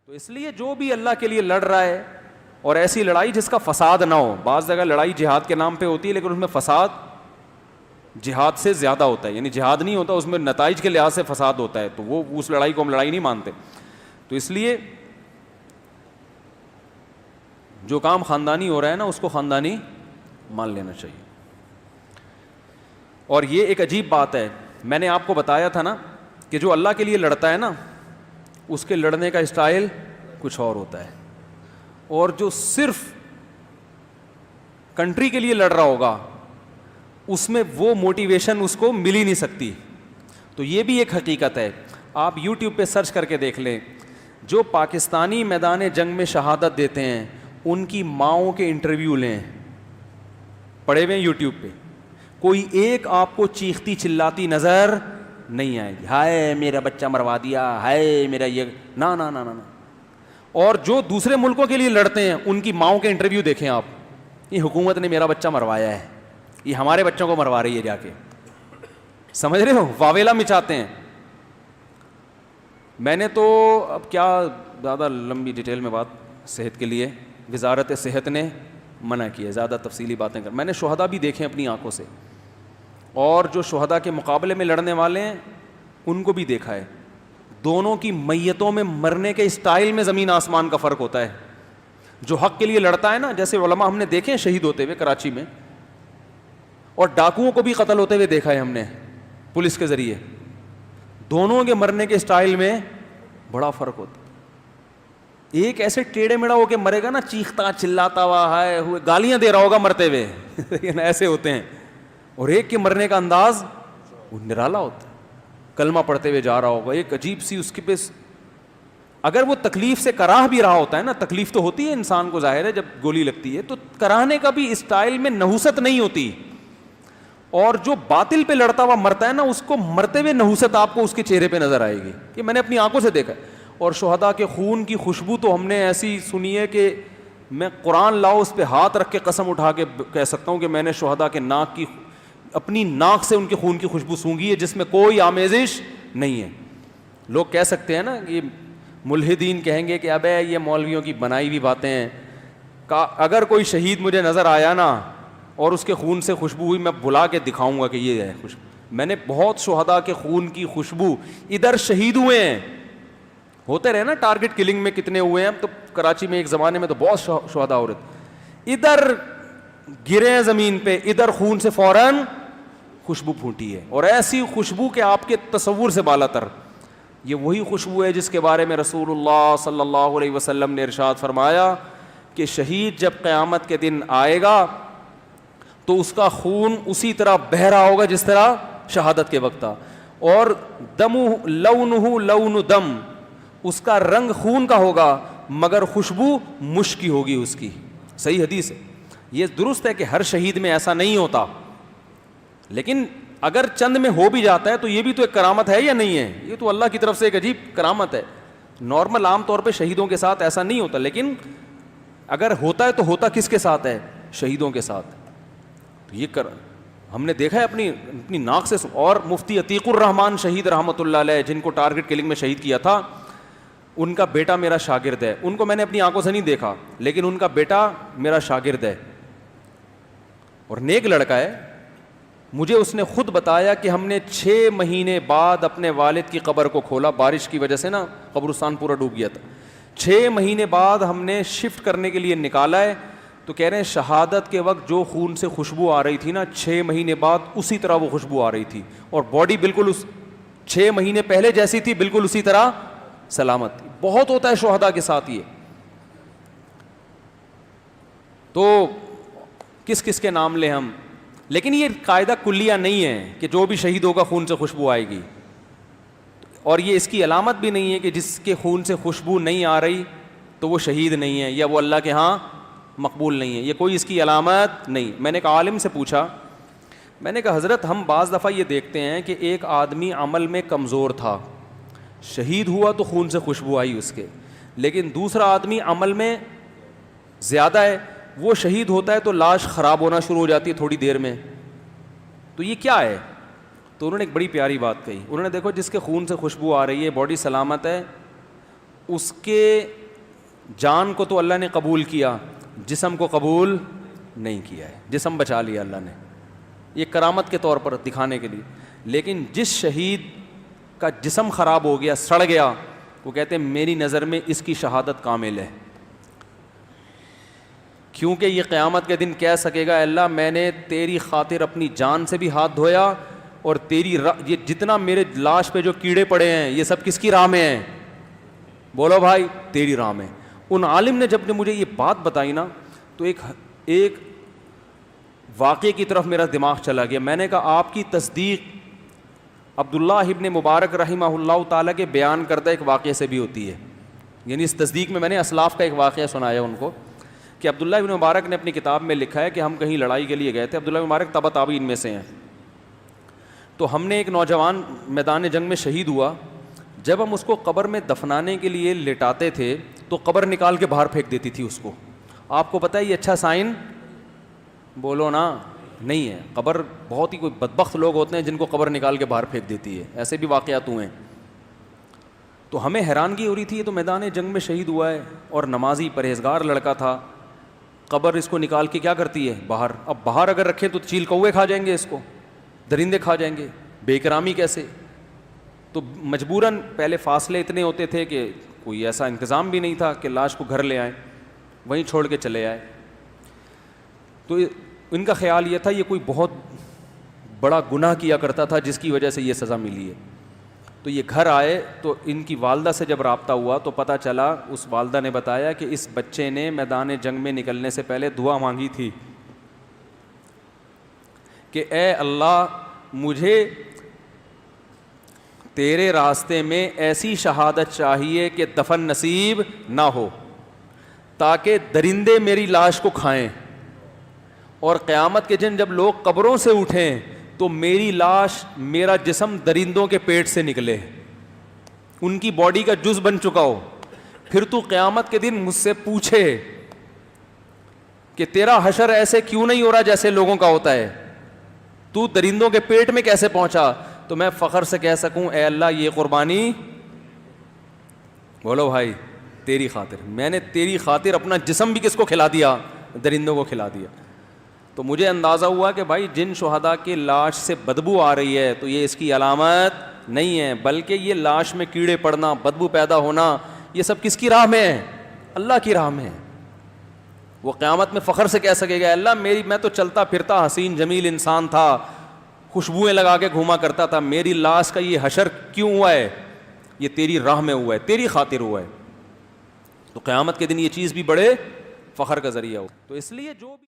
تو اس لیے جو بھی اللہ کے لیے لڑ رہا ہے، اور ایسی لڑائی جس کا فساد نہ ہو، بعض جگہ لڑائی جہاد کے نام پہ ہوتی ہے لیکن اس میں فساد جہاد سے زیادہ ہوتا ہے، یعنی جہاد نہیں ہوتا، اس میں نتائج کے لحاظ سے فساد ہوتا ہے، تو وہ اس لڑائی کو ہم لڑائی نہیں مانتے. تو اس لیے جو کام خاندانی ہو رہا ہے نا اس کو خاندانی مان لینا چاہیے. اور یہ ایک عجیب بات ہے، میں نے آپ کو بتایا تھا نا کہ جو اللہ کے لیے لڑتا ہے نا اس کے لڑنے کا اسٹائل کچھ اور ہوتا ہے، اور جو صرف کنٹری کے لیے لڑ رہا ہوگا اس میں وہ موٹیویشن اس کو مل ہی نہیں سکتی. تو یہ بھی ایک حقیقت ہے. آپ یوٹیوب پہ سرچ کر کے دیکھ لیں، جو پاکستانی میدان جنگ میں شہادت دیتے ہیں ان کی ماؤں کے انٹرویو لیں، پڑے ہوئے ہیں یوٹیوب پہ، کوئی ایک آپ کو چیختی چلاتی نظر نہیں آئے گی، ہائے میرا بچہ مروا دیا، ہائے میرا یہ، نا نا نا نا. اور جو دوسرے ملکوں کے لیے لڑتے ہیں ان کی ماؤں کے انٹرویو دیکھیں آپ، یہ حکومت نے میرا بچہ مروایا ہے، یہ ہمارے بچوں کو مروا رہی ہے جا کے. سمجھ رہے ہو؟ واویلا مچاتے ہیں. میں نے تو اب کیا زیادہ لمبی ڈیٹیل میں بات، صحت کے لیے وزارت صحت نے منع کی ہے زیادہ تفصیلی باتیں کر. میں نے شہداء بھی دیکھے اپنی آنکھوں سے، اور جو شہداء کے مقابلے میں لڑنے والے ہیں ان کو بھی دیکھا ہے. دونوں کی میتوں میں مرنے کے اسٹائل میں زمین آسمان کا فرق ہوتا ہے. جو حق کے لیے لڑتا ہے نا، جیسے علماء ہم نے دیکھے ہیں شہید ہوتے ہوئے کراچی میں، اور ڈاکوؤں کو بھی قتل ہوتے ہوئے دیکھا ہے ہم نے پولیس کے ذریعے. دونوں کے مرنے کے اسٹائل میں بڑا فرق ہوتا ہے. ایک ایسے ٹیڑے میڑا ہو کے مرے گا نا، چیختا چلاتا ہوا ہائے ہوئے، گالیاں دے رہا ہوگا مرتے ہوئے ایسے ہوتے ہیں. اور ایک کے مرنے کا انداز وہ نرالا ہوتا ہے، کلمہ پڑھتے ہوئے جا رہا ہوگا، ایک عجیب سی اس کے پہ، اگر وہ تکلیف سے کراہ بھی رہا ہوتا ہے نا، تکلیف تو ہوتی ہے انسان کو ظاہر ہے جب گولی لگتی ہے، تو کراہنے کا بھی اسٹائل میں نحوست نہیں ہوتی. اور جو باطل پہ لڑتا ہوا مرتا ہے نا، اس کو مرتے ہوئے نحوست آپ کو اس کے چہرے پہ نظر آئے گی، کہ میں نے اپنی آنکھوں سے دیکھا. اور شہداء کے خون کی خوشبو تو ہم نے ایسی سنی ہے کہ میں قرآن لاؤ اس پہ ہاتھ رکھ کے قسم اٹھا کے کہہ سکتا ہوں کہ میں نے شہداء کے ناک کی، اپنی ناک سے ان کے خون کی خوشبو سونگھی ہے جس میں کوئی آمیزش نہیں ہے. لوگ کہہ سکتے ہیں نا، یہ ملحدین کہیں گے کہ ابے یہ مولویوں کی بنائی ہوئی باتیں ہیں. اگر کوئی شہید مجھے نظر آیا نا اور اس کے خون سے خوشبو ہوئی، میں بلا کے دکھاؤں گا کہ یہ ہے خوشبو. میں نے بہت شہداء کے خون کی خوشبو، ادھر شہید ہوئے ہیں، ہوتے رہے نا ٹارگٹ کلنگ میں کتنے ہوئے ہیں. تو کراچی میں ایک زمانے میں تو بہت شہداء ہو رہے تھے، ادھر گرے ہیں زمین پہ، ادھر خون سے فوراً خوشبو پھوٹی ہے، اور ایسی خوشبو کہ آپ کے تصور سے بالا تر. یہ وہی خوشبو ہے جس کے بارے میں رسول اللہ صلی اللہ علیہ وسلم نے ارشاد فرمایا کہ شہید جب قیامت کے دن آئے گا تو اس کا خون اسی طرح بہہ رہا ہوگا جس طرح شہادت کے وقت تھا، اور دمہ لونہ لون دم، اس کا رنگ خون کا ہوگا مگر خوشبو مشک کی ہوگی اس کی. صحیح حدیث ہے. یہ درست ہے کہ ہر شہید میں ایسا نہیں ہوتا، لیکن اگر چند میں ہو بھی جاتا ہے تو یہ بھی تو ایک کرامت ہے یا نہیں ہے؟ یہ تو اللہ کی طرف سے ایک عجیب کرامت ہے. نارمل عام طور پہ شہیدوں کے ساتھ ایسا نہیں ہوتا، لیکن اگر ہوتا ہے تو ہوتا کس کے ساتھ ہے؟ شہیدوں کے ساتھ. تو یہ ہم نے دیکھا ہے اپنی ناک سے. اور مفتی عتیق الرحمان شہید رحمۃ اللہ علیہ، جن کو ٹارگٹ کلنگ میں شہید کیا تھا، ان کا بیٹا میرا شاگرد ہے. ان کو میں نے اپنی آنکھوں سے نہیں دیکھا، لیکن ان کا بیٹا میرا شاگرد ہے اور نیک لڑکا ہے. مجھے اس نے خود بتایا کہ ہم نے 6 مہینے بعد اپنے والد کی قبر کو کھولا، بارش کی وجہ سے نا قبرستان پورا ڈوب گیا تھا. 6 مہینے بعد ہم نے شفٹ کرنے کے لیے نکالا ہے. تو کہہ رہے ہیں شہادت کے وقت جو خون سے خوشبو آ رہی تھی نا، 6 مہینے بعد اسی طرح وہ خوشبو آ رہی تھی، اور باڈی بالکل اس 6 مہینے پہلے جیسی تھی، بالکل اسی طرح سلامت تھی. بہت ہوتا ہے شہداء کے ساتھ یہ. تو کس کس کے نام لیں ہم؟ لیکن یہ قاعدہ کلیہ نہیں ہے کہ جو بھی شہید ہوگا خون سے خوشبو آئے گی، اور یہ اس کی علامت بھی نہیں ہے کہ جس کے خون سے خوشبو نہیں آ رہی تو وہ شہید نہیں ہے یا وہ اللہ کے ہاں مقبول نہیں ہے. یہ کوئی اس کی علامت نہیں. میں نے ایک عالم سے پوچھا، میں نے کہا حضرت ہم بعض دفعہ یہ دیکھتے ہیں کہ ایک آدمی عمل میں کمزور تھا، شہید ہوا تو خون سے خوشبو آئی اس کے، لیکن دوسرا آدمی عمل میں زیادہ ہے، وہ شہید ہوتا ہے تو لاش خراب ہونا شروع ہو جاتی ہے تھوڑی دیر میں. تو یہ کیا ہے؟ تو انہوں نے ایک بڑی پیاری بات کہی. انہوں نے دیکھو جس کے خون سے خوشبو آ رہی ہے، باڈی سلامت ہے، اس کے جان کو تو اللہ نے قبول کیا, جسم کو قبول نہیں کیا ہے. جسم بچا لیا اللہ نے, یہ کرامت کے طور پر دکھانے کے لیے. لیکن جس شہید کا جسم خراب ہو گیا, سڑ گیا, وہ کہتے ہیں میری نظر میں اس کی شہادت کامل ہے, کیونکہ یہ قیامت کے دن کہہ سکے گا اللہ میں نے تیری خاطر اپنی جان سے بھی ہاتھ دھویا, اور تیری یہ جتنا میرے لاش پہ جو کیڑے پڑے ہیں یہ سب کس کی راہ میں ہیں؟ بولو بھائی, تیری راہ میں. ان عالم نے جب مجھے یہ بات بتائی نا, تو ایک واقعے کی طرف میرا دماغ چلا گیا. میں نے کہا آپ کی تصدیق عبداللہ ابن مبارک رحمہ اللہ تعالیٰ کے بیان کردہ ایک واقعے سے بھی ہوتی ہے. یعنی اس تصدیق میں نے اسلاف کا ایک واقعہ سنایا ان کو, کہ عبداللہ ابن مبارک نے اپنی کتاب میں لکھا ہے کہ ہم کہیں لڑائی کے لیے گئے تھے. عبداللہ ابن مبارک تبا تابعین میں سے ہیں. تو ہم نے ایک نوجوان میدان جنگ میں شہید ہوا. جب ہم اس کو قبر میں دفنانے کے لیے لٹاتے تھے تو قبر نکال کے باہر پھینک دیتی تھی اس کو. آپ کو پتہ ہے یہ اچھا سائن بولو نا نہیں ہے. قبر بہت ہی کوئی بدبخت لوگ ہوتے ہیں جن کو قبر نکال کے باہر پھینک دیتی ہے, ایسے بھی واقعات ہوئے ہیں. تو ہمیں حیرانگی ہو رہی تھی, یہ تو میدان جنگ میں شہید ہوا ہے اور نمازی پرہیزگار لڑکا تھا, قبر اس کو نکال کے کیا کرتی ہے باہر. اب باہر اگر رکھیں تو چیل کوے کھا جائیں گے, اس کو درندے کھا جائیں گے, بے اکرامی کیسے. تو مجبوراً پہلے فاصلے اتنے ہوتے تھے کہ کوئی ایسا انتظام بھی نہیں تھا کہ لاش کو گھر لے آئیں, وہیں چھوڑ کے چلے آئے. تو ان کا خیال یہ تھا یہ کوئی بہت بڑا گناہ کیا کرتا تھا جس کی وجہ سے یہ سزا ملی ہے. تو یہ گھر آئے تو ان کی والدہ سے جب رابطہ ہوا تو پتہ چلا, اس والدہ نے بتایا کہ اس بچے نے میدان جنگ میں نکلنے سے پہلے دعا مانگی تھی کہ اے اللہ مجھے تیرے راستے میں ایسی شہادت چاہیے کہ دفن نصیب نہ ہو, تاکہ درندے میری لاش کو کھائیں, اور قیامت کے دن جب لوگ قبروں سے اٹھیں تو میری لاش میرا جسم درندوں کے پیٹ سے نکلے, ان کی باڈی کا جز بن چکا ہو. پھر تو قیامت کے دن مجھ سے پوچھے کہ تیرا حشر ایسے کیوں نہیں ہو رہا جیسے لوگوں کا ہوتا ہے, تو درندوں کے پیٹ میں کیسے پہنچا. تو میں فخر سے کہہ سکوں اے اللہ یہ قربانی بولو بھائی تیری خاطر, میں نے تیری خاطر اپنا جسم بھی کس کو کھلا دیا, درندوں کو کھلا دیا. تو مجھے اندازہ ہوا کہ بھائی جن شہداء کی لاش سے بدبو آ رہی ہے تو یہ اس کی علامت نہیں ہے, بلکہ یہ لاش میں کیڑے پڑنا, بدبو پیدا ہونا, یہ سب کس کی راہ میں ہے, اللہ کی راہ میں ہے. وہ قیامت میں فخر سے کہہ سکے گا اللہ میں تو چلتا پھرتا حسین جمیل انسان تھا, خوشبوئیں لگا کے گھوما کرتا تھا, میری لاش کا یہ حشر کیوں ہوا ہے, یہ تیری راہ میں ہوا ہے, تیری خاطر ہوا ہے. تو قیامت کے دن یہ چیز بھی بڑے فخر کا ذریعہ ہو. تو اس لیے جو